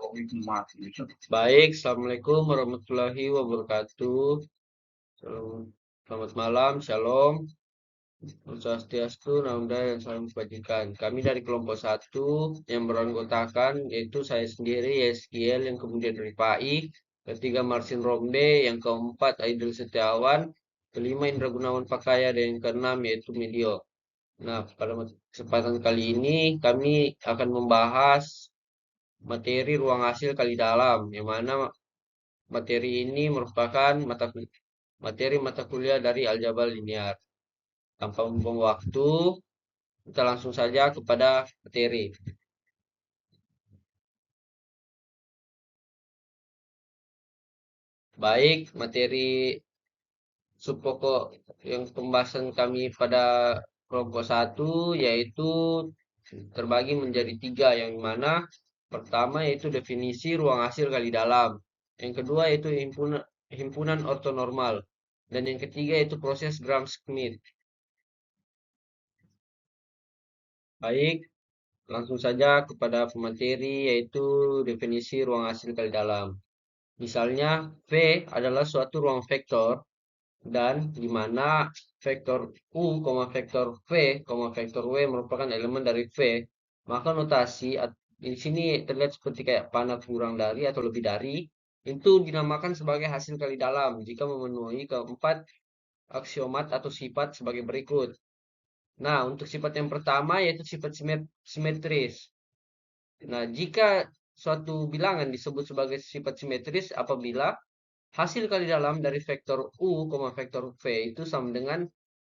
Baik, Assalamualaikum warahmatullahi wabarakatuh. Selamat malam, Shalom. Om Swastiastu, Namo Buddhaya, dan salam kebajikan. Kami dari kelompok 1 yang beranggotakan yaitu saya sendiri, Yeskiel, yang kemudian Rifai, ketiga Marsin Romde, yang keempat Aidil Setiawan, kelima Indra Gunawan Pakaya, dan yang keenam yaitu Medio. Nah, pada kesempatan kali ini kami akan membahas materi ruang hasil kali dalam, yang mana materi ini merupakan materi mata kuliah dari aljabar linear. Tanpa membuang waktu, kita langsung saja kepada materi. Baik, materi subpokok yang pembahasan kami pada kelompok 1 yaitu terbagi menjadi 3, yang mana pertama yaitu definisi ruang hasil kali dalam, yang kedua yaitu himpunan ortonormal, dan yang ketiga yaitu proses Gram-Schmidt. Baik, langsung saja kepada pemateri yaitu definisi ruang hasil kali dalam. Misalnya V adalah suatu ruang vektor, dan di mana vektor U, vektor V, vektor W merupakan elemen dari V, maka notasi di sini terlihat seperti kayak panah kurang dari atau lebih dari, itu dinamakan sebagai hasil kali dalam jika memenuhi keempat aksiomat atau sifat sebagai berikut. Nah, untuk sifat yang pertama yaitu sifat simetris. Nah, jika suatu bilangan disebut sebagai sifat simetris apabila hasil kali dalam dari vektor U, vektor V itu sama dengan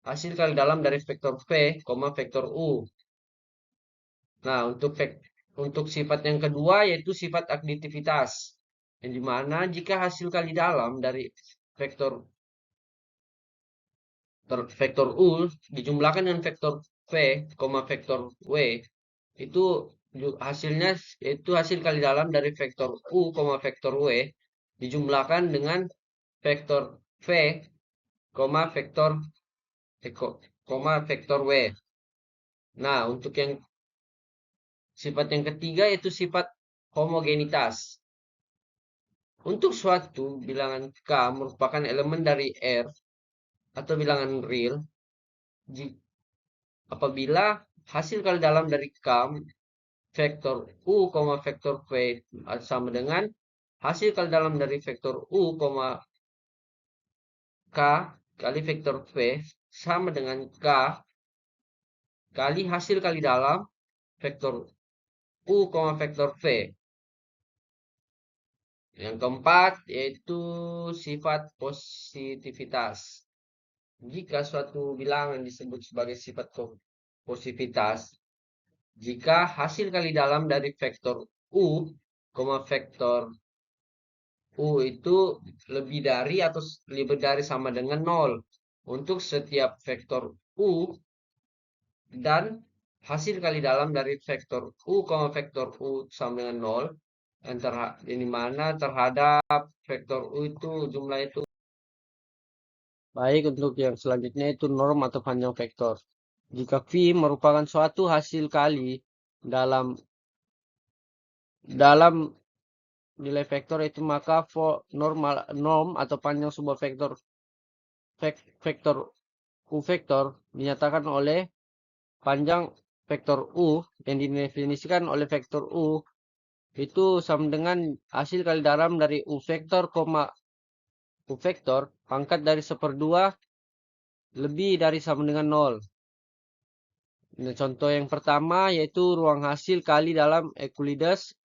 hasil kali dalam dari vektor V, vektor U. Nah, untuk sifat yang kedua yaitu sifat aditivitas. Yang dimana jika hasil kali dalam dari vektor U dijumlahkan dengan vektor V, vektor W, itu hasilnya itu hasil kali dalam dari vektor U, vektor W dijumlahkan dengan vektor V, vektor W. Nah, untuk yang sifat yang ketiga yaitu sifat homogenitas. Untuk suatu bilangan K merupakan elemen dari R atau bilangan real apabila hasil kali dalam dari K vektor U, vektor V sama dengan hasil kali dalam dari vektor U, K kali vektor V sama dengan K kali hasil kali dalam vektor U, vektor V. Yang keempat yaitu sifat positivitas. Jika suatu bilangan disebut sebagai sifat positivitas, jika hasil kali dalam dari vektor U, vektor U itu lebih dari atau lebih dari sama dengan 0 untuk setiap vektor U, dan hasil kali dalam dari vektor U, vektor U sama dengan 0, yang mana terhadap vektor U itu jumlah itu. Baik, untuk yang selanjutnya itu norm atau panjang vektor. Jika V merupakan suatu hasil kali dalam nilai vektor itu, maka norm atau panjang sebuah vektor U vektor dinyatakan oleh panjang vektor U yang didefinisikan oleh vektor U itu sama dengan hasil kali dalam dari U vektor, U vektor pangkat dari 1/2 lebih dari sama dengan 0. Nah, contoh yang pertama yaitu ruang hasil kali dalam Euclides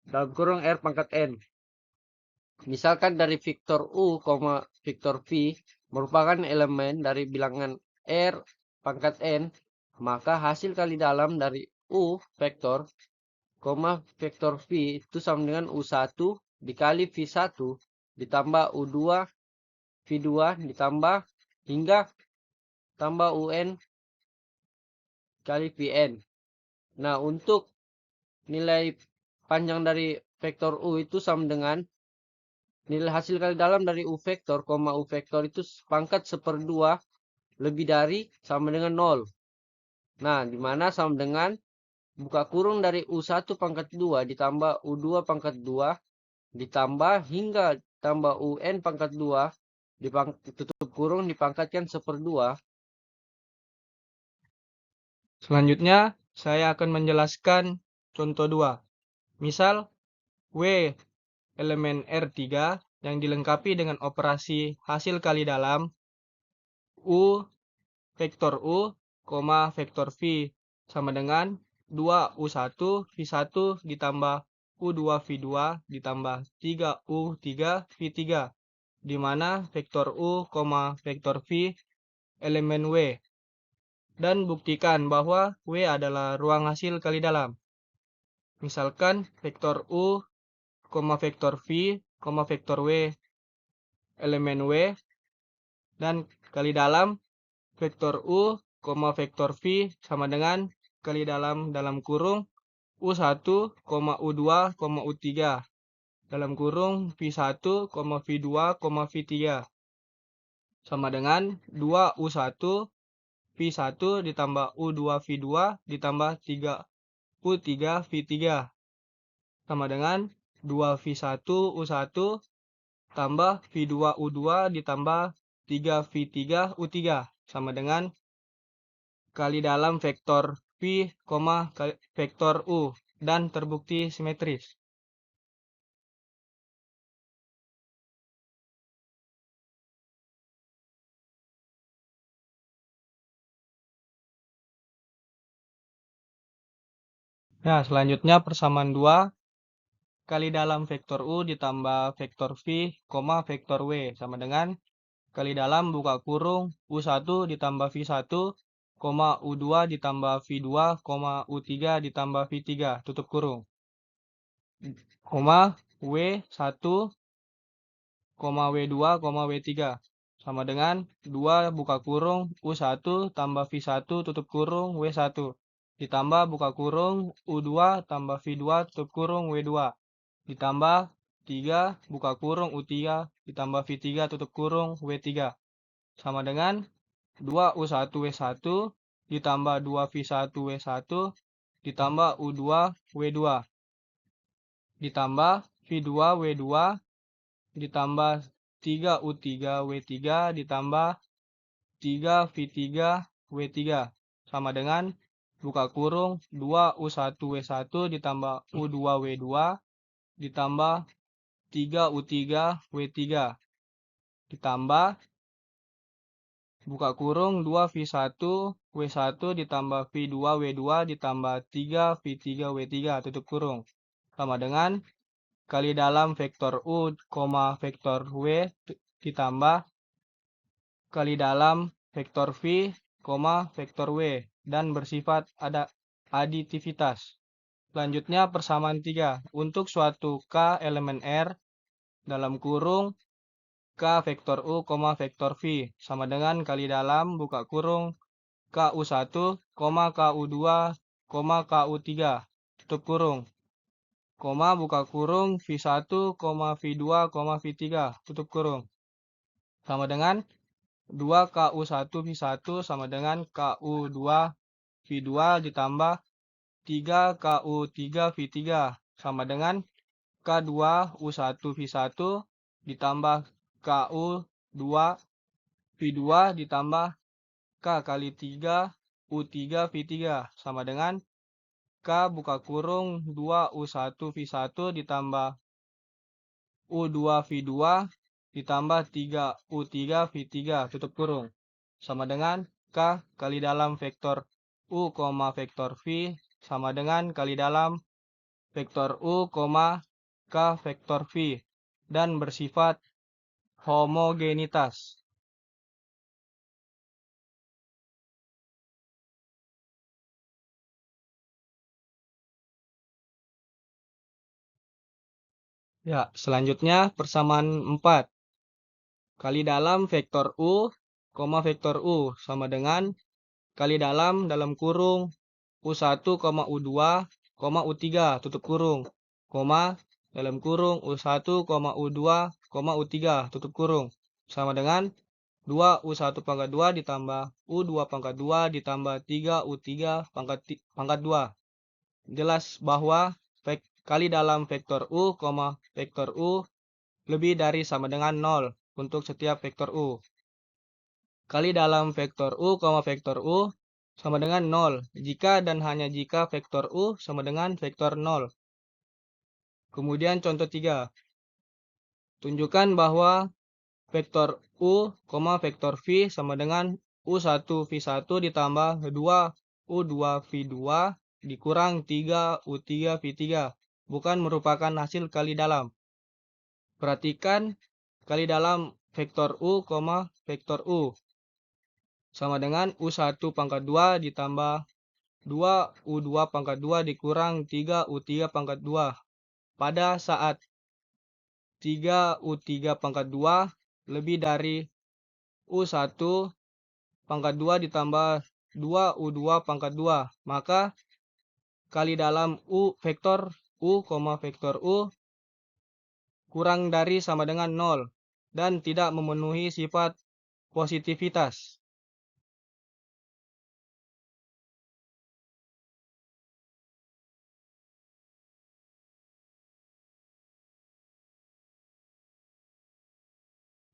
dalam kurung R pangkat N. Misalkan dari vektor U, vektor V merupakan elemen dari bilangan R pangkat N, maka hasil kali dalam dari U vektor, vektor V itu sama dengan U1 dikali V1 ditambah U2, V2 ditambah hingga tambah UN kali Vn. Nah, untuk nilai panjang dari vektor U itu sama dengan nilai hasil kali dalam dari U vektor, U vektor itu pangkat 1/2 lebih dari sama dengan 0. Nah, dimana sama dengan buka kurung dari U1 pangkat 2 ditambah U2 pangkat 2 ditambah hingga tambah UN pangkat 2 tutup kurung dipangkatkan 1/2. Selanjutnya, saya akan menjelaskan contoh 2. Misal, W elemen R3 yang dilengkapi dengan operasi hasil kali dalam U vektor U, vektor V sama dengan 2U1 V1 ditambah U2 V2 ditambah 3U3 V3, di mana vektor U, vektor V elemen W. Dan buktikan bahwa W adalah ruang hasil kali dalam. Misalkan vektor U, vektor V, vektor W elemen W, dan kali dalam vektor U, vektor V sama dengan kali dalam kurung U1, U2, U3 dalam kurung V1, V2, V3 sama dengan 2U1 V1 ditambah U2 V2 ditambah 3U3 V3 sama dengan 2V1 U1 tambah V2 U2 ditambah 3V3 U3 sama dengan kali dalam vektor V, vektor U dan terbukti simetris. Nah, selanjutnya persamaan 2 kali dalam vektor U ditambah vektor V, vektor W sama dengan kali dalam buka kurung U1 ditambah V1, U2 ditambah V2, U3 ditambah V3 tutup kurung, W1, W2, W3 sama dengan 2 buka kurung U1 tambah V1 tutup kurung W1 ditambah buka kurung U2 tambah V2 tutup kurung W2 ditambah 3 buka kurung U3 ditambah V3 tutup kurung W3 sama dengan 2U1 W1 ditambah 2V1 W1 ditambah U2 W2 ditambah V2 W2 ditambah 3U3 W3 ditambah 3V3 W3 sama dengan buka kurung 2U1 W1 ditambah U2 W2 ditambah 3U3 W3 ditambah buka kurung 2V1 W1 ditambah V2 W2 ditambah 3V3 W3 tutup kurung sama dengan kali dalam vektor U, vektor W ditambah kali dalam vektor V, vektor W dan bersifat aditivitas. Selanjutnya persamaan 3 untuk suatu K elemen R dalam kurung K vektor U, vektor V sama dengan kali dalam buka kurung KU1, KU2, KU3 tutup kurung buka kurung V1, V2, V3 tutup kurung sama dengan 2KU1 V1 sama dengan KU2 V2 ditambah 3KU3 V3 sama dengan K2 U1 V1 ditambah KU2 V2 ditambah K kali 3 U3 V3 sama dengan K buka kurung 2U1 V1 ditambah U2 V2 ditambah 3U3 V3 tutup kurung sama dengan K kali dalam vektor U, vektor V sama dengan kali dalam vektor U, K vektor V dan bersifat homogenitas. Ya, selanjutnya persamaan 4. Kali dalam vektor U, vektor U sama dengan kali dalam kurung U1, U2, U3 tutup kurung, dalam kurung U1, U2, U3 tutup kurung sama dengan 2U1 pangkat 2 ditambah U2 pangkat 2 ditambah 3U3 pangkat 2 jelas bahwa kali dalam vektor U, vektor U lebih dari sama dengan 0 untuk setiap vektor U. Kali dalam vektor U, vektor U sama dengan 0 jika dan hanya jika vektor U sama dengan vektor 0. Kemudian contoh 3. Tunjukkan bahwa vektor U, vektor V sama dengan U1 V1 ditambah 2 U2 V2 dikurang 3 U3 V3 bukan merupakan hasil kali dalam. Perhatikan kali dalam vektor U, vektor U sama dengan U1 pangkat 2 ditambah 2 U2 pangkat 2 dikurang 3 U3 pangkat 2. Pada saat 3 U3 pangkat 2 lebih dari U1 pangkat 2 ditambah 2 U2 pangkat 2, maka kali dalam vektor U, vektor U kurang dari sama dengan 0 dan tidak memenuhi sifat positivitas.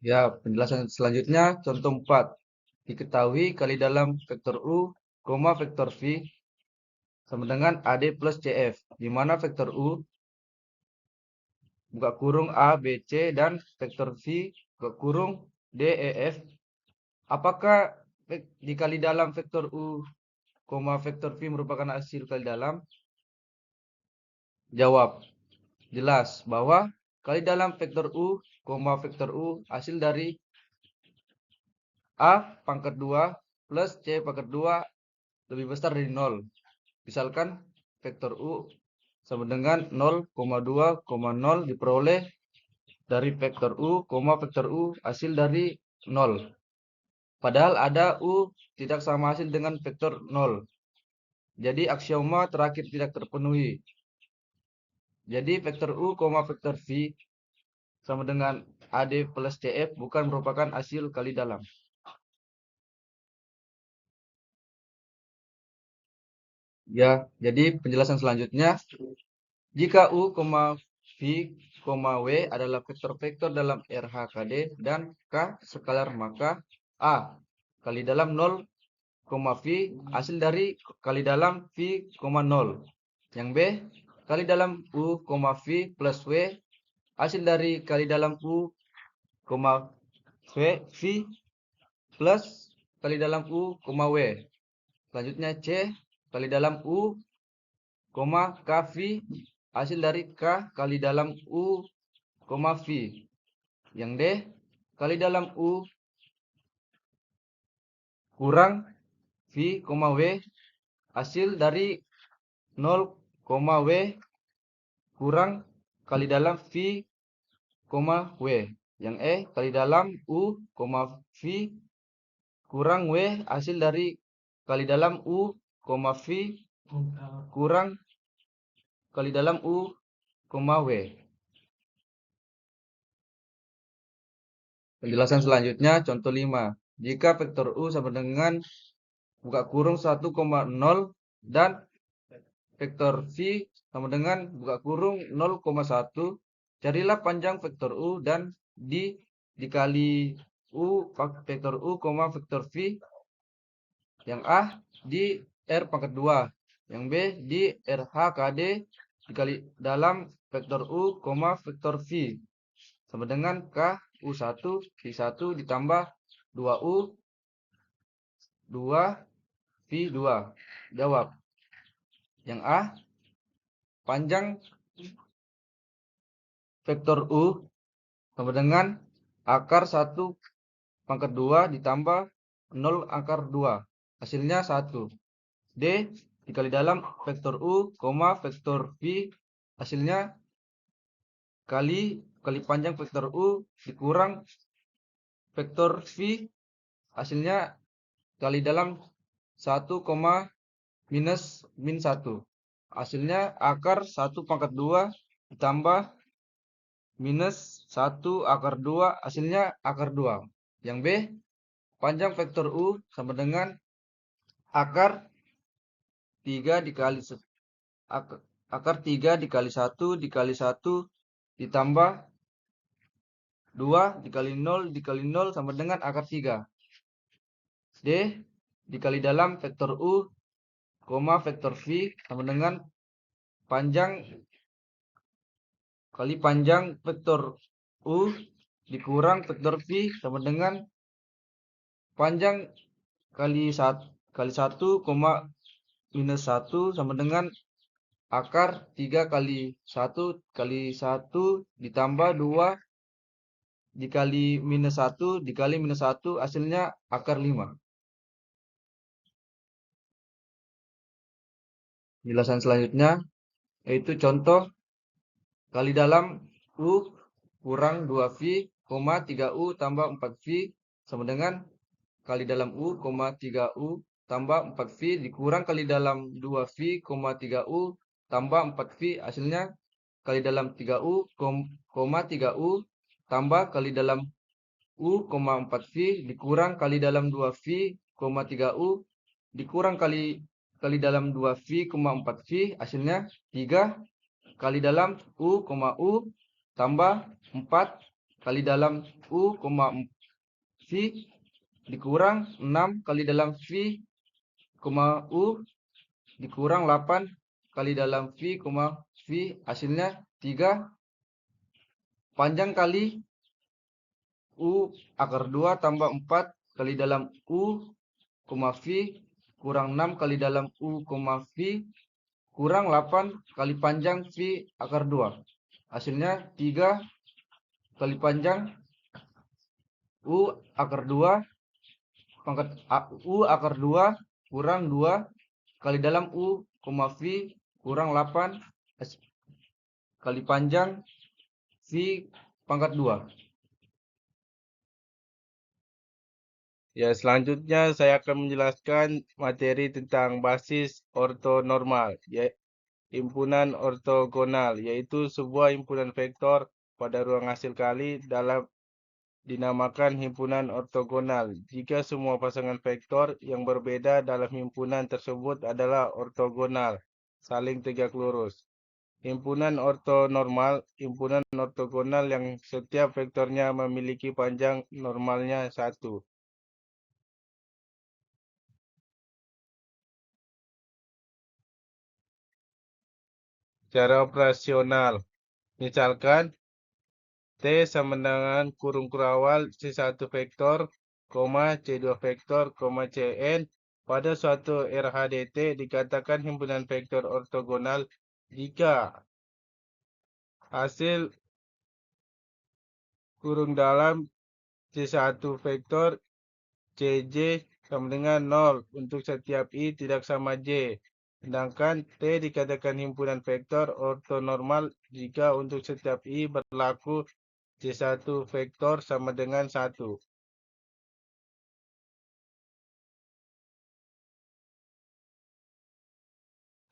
Ya, penjelasan selanjutnya contoh 4. Diketahui kali dalam vektor U, vektor V sama dengan AD plus CF, di mana vektor U buka kurung A, B, C dan vektor V buka kurung D, E, F. Apakah dikali dalam vektor U, vektor V merupakan hasil kali dalam? Jawab. Jelas bahwa kali dalam vektor U, vektor U hasil dari A pangkat 2 plus C pangkat 2 lebih besar dari 0. Misalkan vektor U sama dengan 0,2,0 diperoleh dari vektor U, vektor U hasil dari 0. Padahal ada U tidak sama hasil dengan vektor 0. Jadi aksioma terakhir tidak terpenuhi. Jadi vektor U, vektor V sama dengan AD plus CF bukan merupakan hasil kali dalam. Ya, jadi penjelasan selanjutnya, jika U, V, W adalah vektor-vektor dalam RHKD dan K skalar, maka A kali dalam 0, V hasil dari kali dalam V, 0. Yang B kali dalam U, V plus W hasil dari kali dalam U, V plus kali dalam U, W. Selanjutnya C kali dalam U, KV hasil dari K kali dalam U, V. Yang D kali dalam U kurang V, W hasil dari 0, W kurang kali dalam V, W. Yang E kali dalam U, V kurang W hasil dari kali dalam U, V kurang kali dalam U, W. Penjelasan selanjutnya contoh 5. Jika vektor U sama dengan buka kurung 1,0 dan vektor V sama dengan buka kurung 0,1, carilah panjang vektor U dan dikali U vektor U, vektor V. Yang A di R pangkat 2, yang B di RHKD dikali dalam vektor U, vektor V sama dengan K U1 V1 ditambah 2U 2 V2. Jawab. Yang A, panjang vektor U sama dengan akar 1 pangkat 2 ditambah 0 akar 2. Hasilnya 1. D dikali dalam vektor U, vektor V. Hasilnya kali panjang vektor U dikurang vektor V. Hasilnya kali dalam 1, minus min 1. Hasilnya akar 1 pangkat 2 ditambah minus 1 akar 2. Hasilnya akar 2. Yang B, panjang vektor U sama dengan akar 3 dikali akar 3 dikali 1 dikali 1 ditambah 2 dikali 0 sama dengan akar 3. D dikali dalam vektor U, vektor V sama dengan panjang kali panjang vektor U dikurang vektor V sama dengan panjang kali 1, minus 1 sama dengan akar 3 kali 1 ditambah 2 dikali minus 1 dikali minus 1 hasilnya akar 5. Penjelasan selanjutnya yaitu contoh kali dalam U kurang 2V, 3U tambah 4V sama dengan kali dalam U, 3U tambah 4V dikurang kali dalam 2V, 3U tambah 4V hasilnya kali dalam 3U, 3U tambah kali dalam U, 4V dikurang kali dalam 2V, 3U dikurang kali dalam 2V, 4V hasilnya 3 kali dalam U, tambah 4 kali dalam U, V dikurang 6 kali dalam V, U dikurang 8 kali dalam V, V hasilnya 3 panjang kali U akar 2 tambah 4 kali dalam U, V kurang 6 kali dalam U, V kurang 8 kali panjang V akar 2. Hasilnya 3 kali panjang U akar 2 pangkat U akar 2 kurang 2 kali dalam U, V kurang 8 kali panjang V pangkat 2. Ya, selanjutnya saya akan menjelaskan materi tentang basis ortonormal, himpunan ortogonal, yaitu sebuah himpunan vektor pada ruang hasil kali dalam dinamakan himpunan ortogonal jika semua pasangan vektor yang berbeda dalam himpunan tersebut adalah ortogonal, saling tegak lurus. Himpunan ortonormal, himpunan ortogonal yang setiap vektornya memiliki panjang normalnya 1. Cara operasional, misalkan T sama dengan kurung kurawal C1 vektor, C2 vektor, Cn pada suatu RHDT dikatakan himpunan vektor ortogonal jika hasil kurung dalam C1 vektor Cj sama dengan 0 untuk setiap I tidak sama J. Sedangkan T dikatakan himpunan vektor ortonormal jika untuk setiap I berlaku C1 vektor sama dengan 1.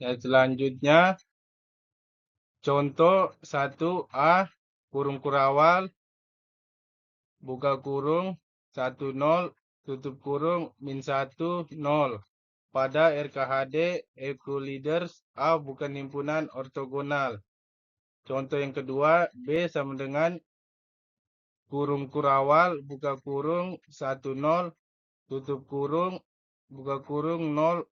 Dan selanjutnya, contoh 1A kurung kurawal, buka kurung, 1, 0, tutup kurung, min 1, 0. Pada RKHD, Euclides A bukan himpunan ortogonal. Contoh yang kedua, B sama dengan kurung kurawal, buka kurung, 1, 0, tutup kurung, buka kurung, 0,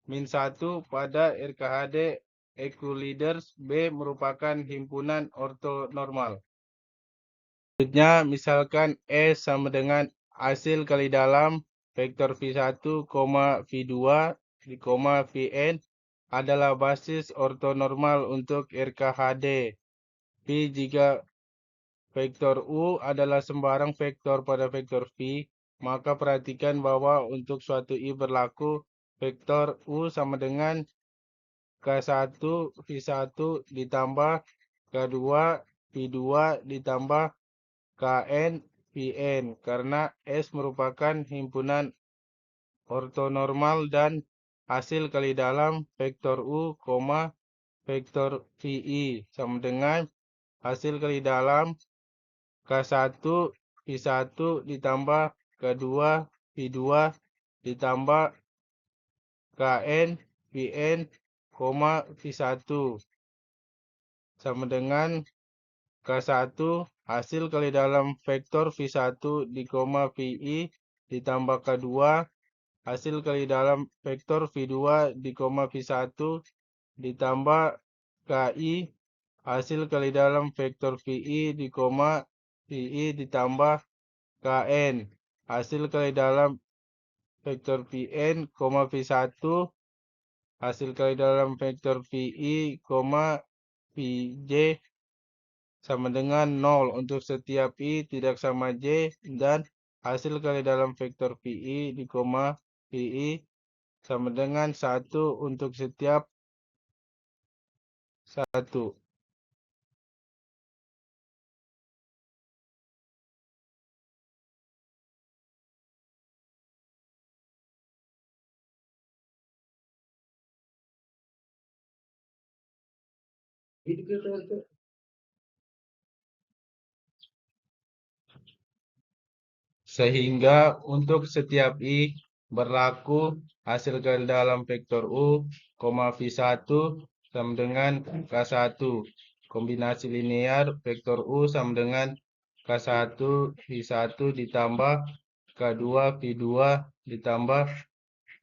min 1 pada RKHD Euclides B merupakan himpunan ortonormal. Selanjutnya, misalkan S sama dengan hasil kali dalam vektor V1, V2, Vn adalah basis ortonormal untuk RKHD. V jika vektor U adalah sembarang vektor pada vektor V, maka perhatikan bahwa untuk suatu I berlaku vektor U sama dengan K1 V1 ditambah K2 V2 ditambah Kn Vn karena S merupakan himpunan ortonormal dan hasil kali dalam vektor U, vektor Vi sama dengan hasil kali dalam K1 V1 ditambah K2 V2 ditambah Kn Vn V1 sama dengan K1 hasil kali dalam vektor V1 di koma VI ditambah K2 hasil kali dalam vektor V2 di koma V1 ditambah KI hasil kali dalam vektor VI di koma VI ditambah KN hasil kali dalam vektor VN, V1 hasil kali dalam vektor VI, VJ sama dengan 0 untuk setiap I tidak sama J dan hasil kali dalam vektor VI di koma VI sama dengan 1 untuk setiap 1. Sehingga untuk setiap I berlaku hasil kali dalam vektor U, V1 sama dengan K1. Kombinasi linear vektor U sama dengan K1 V1 ditambah K2 V2 ditambah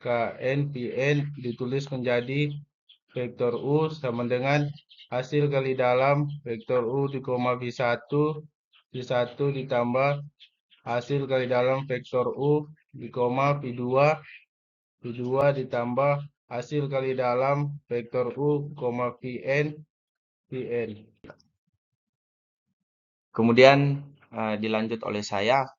KN Pn ditulis menjadi vektor U sama dengan hasil kali dalam vektor U di koma V1 ditambah hasil kali dalam vektor U di koma V2 ditambah hasil kali dalam vektor U, Vn. Kemudian dilanjut oleh saya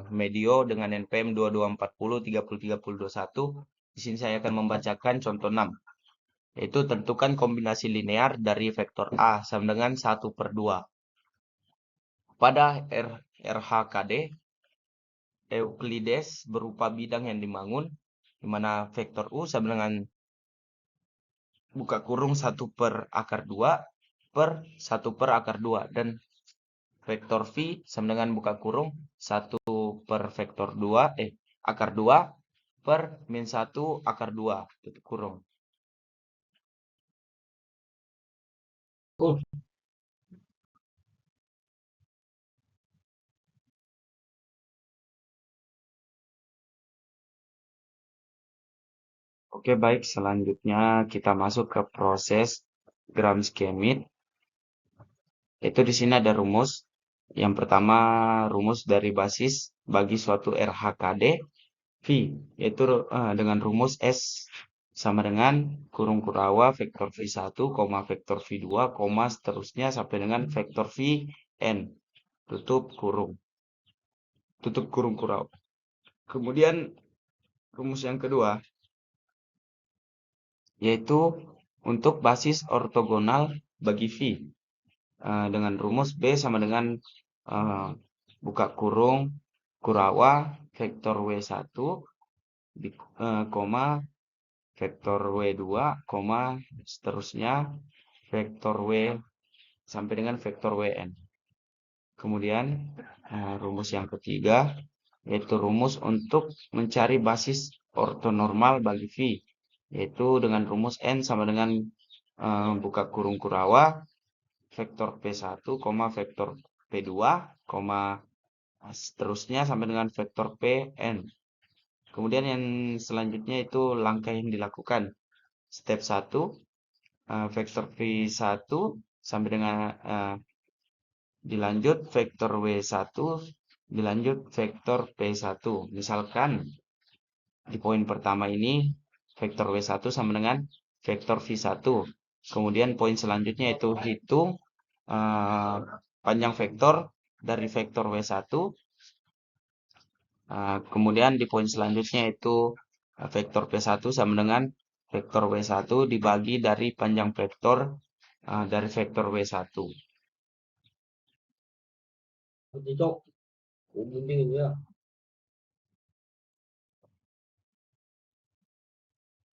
Medio dengan NPM 2240 303021. Di sini saya akan membacakan contoh 6. Yaitu tentukan kombinasi linear dari vektor A sama dengan 1/2. Pada RHKD Euclides berupa bidang yang dibangun, di mana vektor U sama dengan buka kurung 1/2 per 1/2 dan vektor V sama dengan buka kurung 1 per vektor 2 akar 2 per min 1 akar 2 tutup kurung. Oke, baik, selanjutnya kita masuk ke proses Gram-Schmidt. Itu di sini ada rumus. Yang pertama rumus dari basis bagi suatu RHKD V, yaitu dengan rumus S sama dengan kurung kurawa vektor V1, vektor V2, seterusnya sampai dengan vektor Vn, tutup kurung kurawa. Kemudian rumus yang kedua, yaitu untuk basis ortogonal bagi V, dengan rumus B sama dengan buka kurung kurawa vektor W1 vektor W2, seterusnya vektor W sampai dengan vektor Wn. Kemudian rumus yang ketiga yaitu rumus untuk mencari basis ortonormal bagi V, yaitu dengan rumus N sama dengan buka kurung kurawa vektor P1, vektor P2, seterusnya sampai dengan vektor Pn. Kemudian yang selanjutnya itu langkah yang dilakukan. Step 1, vektor V1 sampai dengan dilanjut vektor W1, dilanjut vektor P1. Misalkan di poin pertama ini vektor W1 sama dengan vektor V1. Kemudian poin selanjutnya itu hitung panjang vektor dari vektor W1. Kemudian di poin selanjutnya itu vektor P1 sama dengan vektor W1 dibagi dari panjang vektor dari vektor W1.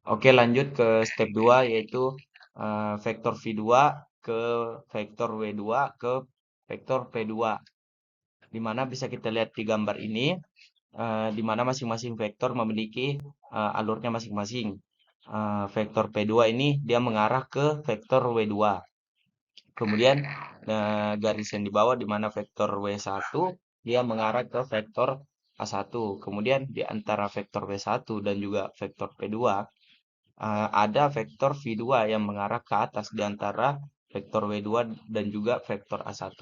Oke, lanjut ke step 2 yaitu vektor V2 ke vektor W2 ke vektor P2. Di mana bisa kita lihat di gambar ini, di mana masing-masing vektor memiliki alurnya masing-masing. vektor P2 ini dia mengarah ke vektor W2. Kemudian garis yang di bawah di mana vektor W1 dia mengarah ke vektor A1. Kemudian di antara vektor W1 dan juga vektor P2 ada vektor V2 yang mengarah ke atas di antara vektor W2 dan juga vektor A1.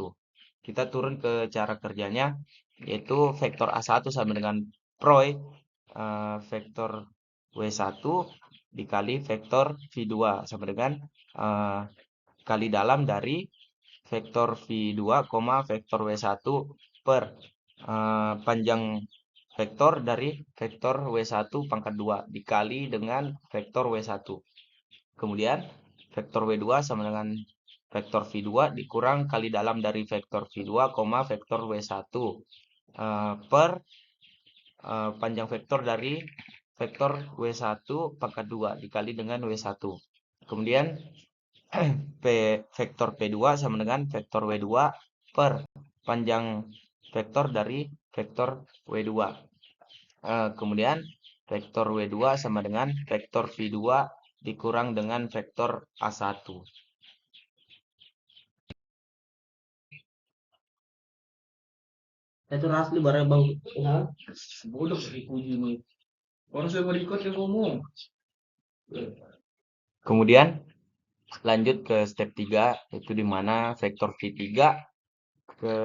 Kita turun ke cara kerjanya, yaitu vektor A1 sama dengan proy vektor W1 dikali vektor V2 sama dengan kali dalam dari vektor V2, vektor W1 per panjang vektor dari vektor W1 pangkat 2 dikali dengan vektor W1. Kemudian vektor W2 sama dengan vektor V2 dikurang kali dalam dari vektor V2, vektor W1 per panjang vektor dari vektor W1 pangkat 2 dikali dengan W1. Kemudian vektor P2 sama dengan vektor W2 per panjang vektor dari vektor W2. Kemudian vektor W2 sama dengan vektor V2 dikurang dengan vektor A1. Itu asli barang bang. Bodoh dipuji nih. Orang saya berikut yang ngomong. Kemudian lanjut ke step 3, yaitu di mana vektor V3 ke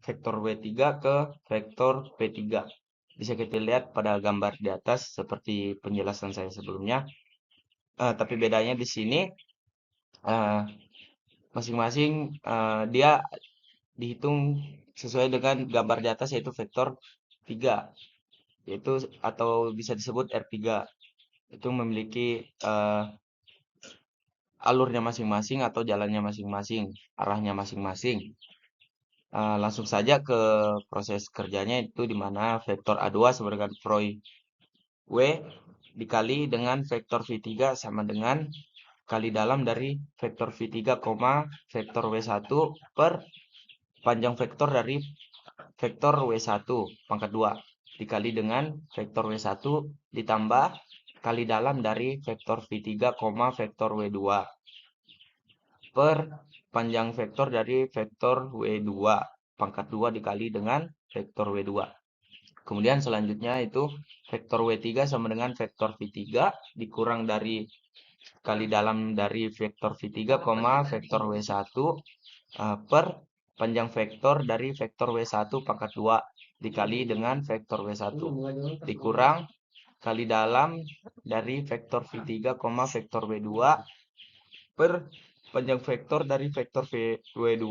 vektor W3 ke vektor P3. Bisa kita lihat pada gambar di atas seperti penjelasan saya sebelumnya. Tapi bedanya di sini masing-masing dia dihitung sesuai dengan gambar di atas, yaitu vektor 3, yaitu atau bisa disebut R3. Itu memiliki alurnya masing-masing atau jalannya masing-masing, arahnya masing-masing. Langsung saja ke proses kerjanya, itu di mana vektor A2 sama dengan proy W dikali dengan vektor V3 sama dengan kali dalam dari vektor V3, vektor W1 per panjang vektor dari vektor W1 pangkat 2 dikali dengan vektor W1 ditambah kali dalam dari vektor V3, vektor W2 per panjang vektor dari vektor W2 pangkat 2 dikali dengan vektor W2. Kemudian selanjutnya itu vektor W3 sama dengan vektor V3 dikurang dari kali dalam dari vektor V3, vektor W1 per panjang vektor dari vektor W1 pangkat 2 dikali dengan vektor W1 dikurang kali dalam dari vektor V3, vektor W2 per panjang vektor dari vektor W2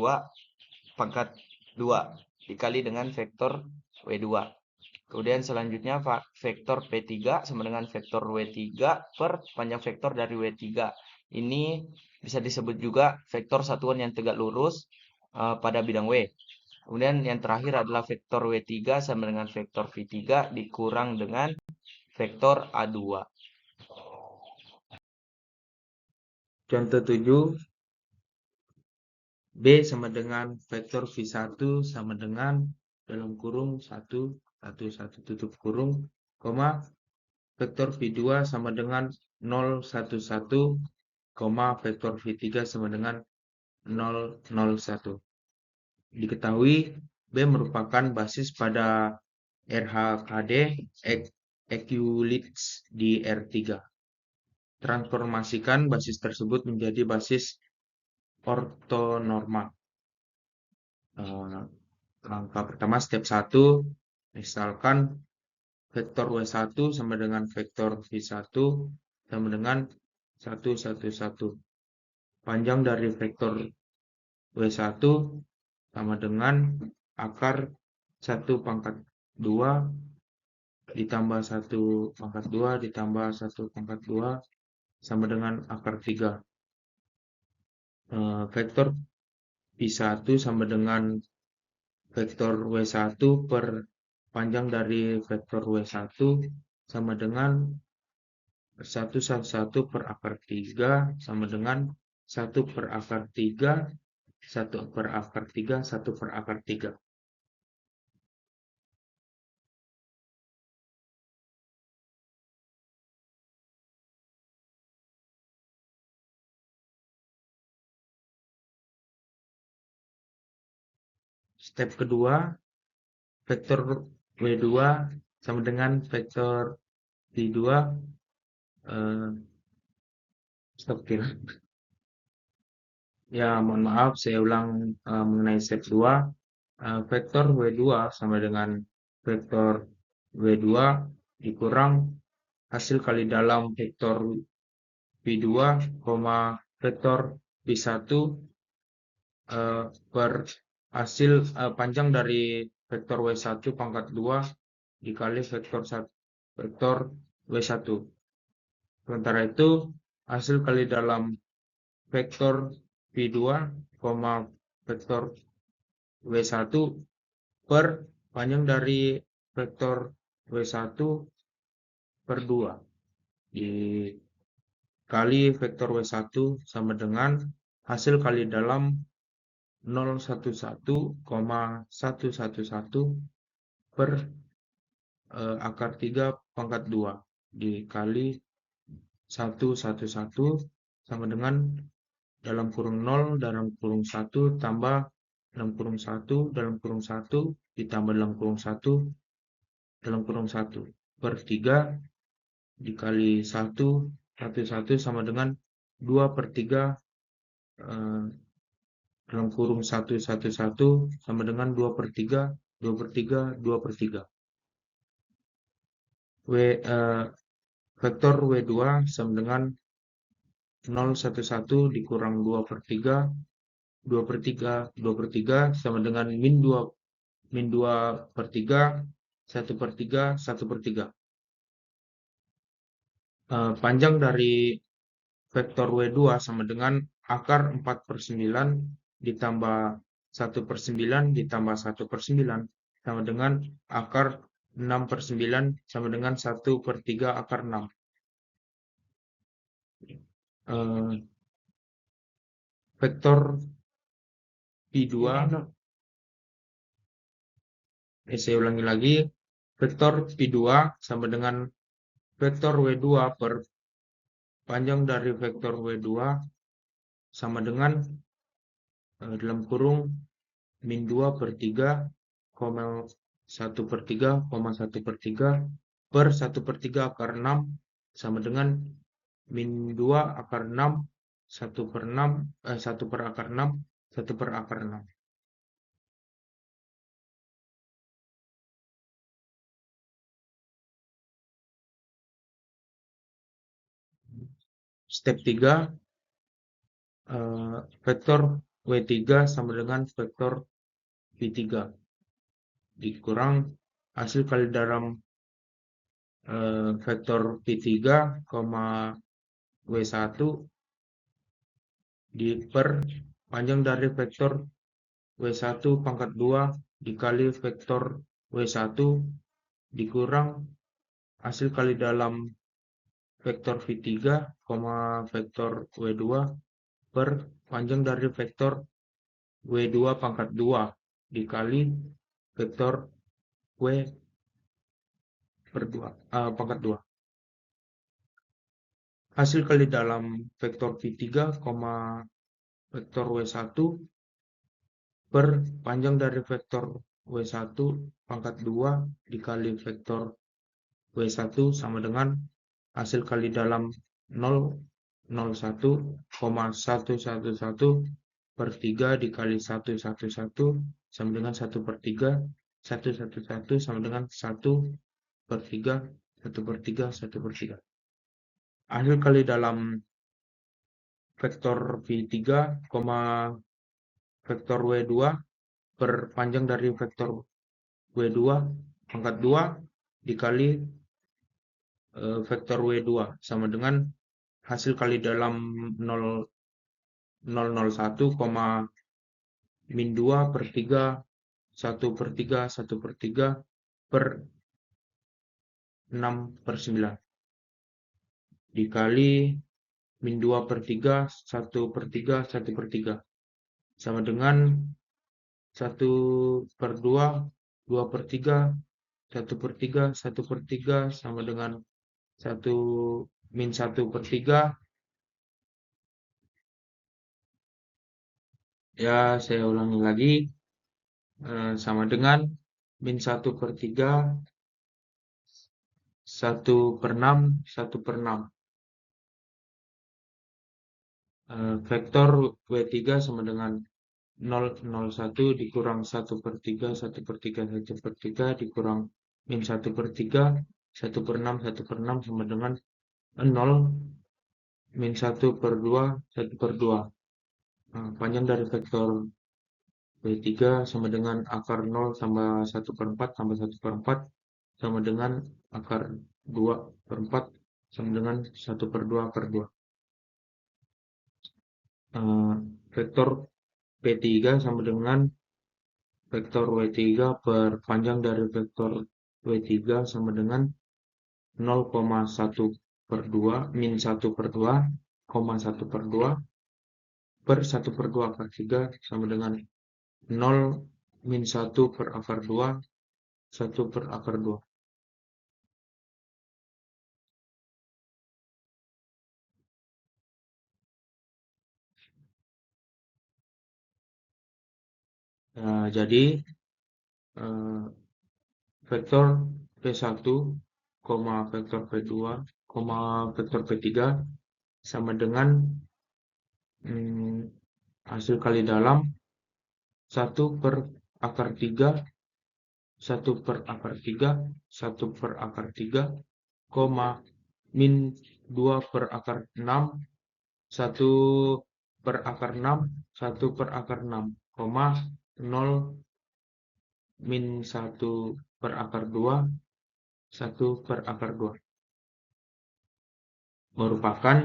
pangkat 2 dikali dengan vektor W2. Kemudian selanjutnya vektor P3 sama dengan vektor W3 per panjang vektor dari W3. Ini bisa disebut juga vektor satuan yang tegak lurus pada bidang W. Kemudian yang terakhir adalah vektor W3 sama dengan vektor V3 dikurang dengan vektor A2. Contoh 7, B sama dengan vektor V1 sama dengan dalam kurung 1, 1 tutup kurung, vektor V2 sama dengan 0, 1, 1, vektor V3 sama dengan 0, 0, 1. Diketahui B merupakan basis pada RHKD Euclides di R3. Transformasikan basis tersebut menjadi basis ortonormal. Langkah pertama, step 1, misalkan vektor W1 sama dengan vektor V1 sama dengan 1, 1, 1. Panjang dari vektor W1 sama dengan akar 1 pangkat 2 ditambah 1 pangkat 2 ditambah 1 pangkat 2 sama dengan akar 3. Vektor V1 sama dengan vektor W1 per panjang dari vektor W1 sama dengan 1, 1, 1 per akar 3 sama dengan 1 per akar 3, 1 per akar 3, 1 per akar 3. Step kedua, vektor W2 sama dengan vektor V2. Stop kira. Ya, mohon maaf, saya ulang mengenai step 2. Vektor W2 sama dengan vektor W2 dikurang hasil kali dalam vektor V2, vektor V1 per hasil panjang dari vektor W1 pangkat 2 dikali vektor W1. Sementara itu, hasil kali dalam vektor V2, vektor W1 per panjang dari vektor W1 per 2 dikali vektor W1 sama dengan hasil kali dalam 011,111 per akar 3 pangkat 2 dikali 111 sama dengan dalam kurung 0 dalam kurung 1 tambah dalam kurung 1 dalam kurung 1 ditambah dalam kurung 1 dalam kurung 1 per 3 dikali 1 sama dengan 2 per 3 dalam kurung 111 sama dengan 2 per 3 2 per 3 2 per 3. Vektor W2 sama dengan 011 dikurang 2 per 3 2 per 3 2 per 3 sama dengan min 2 per 3 1 per 3 1 per 3. Panjang dari vektor W2 sama dengan akar 4 per 9 ditambah 1 per 9 ditambah 1 per 9 sama dengan akar 6 per 9 sama dengan 1 per 3 akar 6. Vektor V2, saya ulangi lagi, vektor V2 sama dengan vektor W2 per panjang dari vektor W2 sama dengan dalam kurung min 2 per 3, 1 per 3, 1 per 3 per 1 per 3 akar 6 sama dengan min 2 akar 6, 1 per 6, 1 per akar 6, 1 per akar 6. Step 3, vektor W3 sama dengan vektor V3 dikurang hasil kali dalam vektor V3, W1 per panjang dari vektor W1 pangkat 2 dikali vektor W1 dikurang hasil kali dalam vektor V3, vektor W2 per panjang dari vektor W2 pangkat 2 dikali vektor W per 2 pangkat 2. Hasil kali dalam vektor V3, vektor W1 per panjang dari vektor W1 pangkat 2 dikali vektor W1 sama dengan hasil kali dalam 001,111 per 3 dikali 111 sama dengan 1 per 3, 111 sama dengan 1 per 3, 1 per 3, 1 per 3. Hasil kali dalam vektor V3, vektor W2 per panjang dari vektor W2 pangkat 2 dikali vektor W2 sama dengan hasil kali dalam 001, min 2 per 3, 1 per 3, 1 per 3 per 6 per 9 dikali min 2 per 3, 1 per 3, 1 per 3 sama dengan 1 per 2, 2 per 3, 1 per 3, 1 per 3 sama dengan 1 min 1 per 3. Ya, saya ulangi lagi. sama dengan min 1/3, 1/6, 1/6. Vektor W3 sama dengan 0,01 dikurang 1/3, 1/3, 1/3 dikurang min 1/3, 1/6, 1/6 sama dengan 0, min 1/2, 1/2. Panjang dari vektor W3 sama dengan akar 0 tambah 1/4 tambah 1/4 sama dengan akar 2/4 sama dengan 1/2/2. Vektor P3 sama dengan vektor W3 per panjang dari vektor W3 sama dengan 0,1/2 min 1/2, 1/2 per 1/2/3 sama dengan 0 min 1/2, 1/2. Jadi vektor P1, vektor P2, vektor P3 sama dengan hasil kali dalam 1/3, 1/3, 1/3, min 2/6, 1/6, 1/6, 0 min 1/2, 1/2 merupakan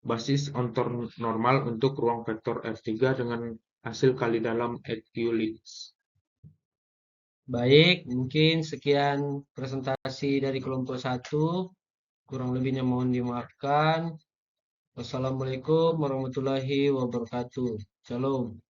basis ortonormal untuk ruang vektor F3 dengan hasil kali dalam Euclides. Baik, mungkin sekian presentasi dari kelompok 1. Kurang lebihnya mohon dimaafkan. Wassalamualaikum warahmatullahi wabarakatuh. Shalom.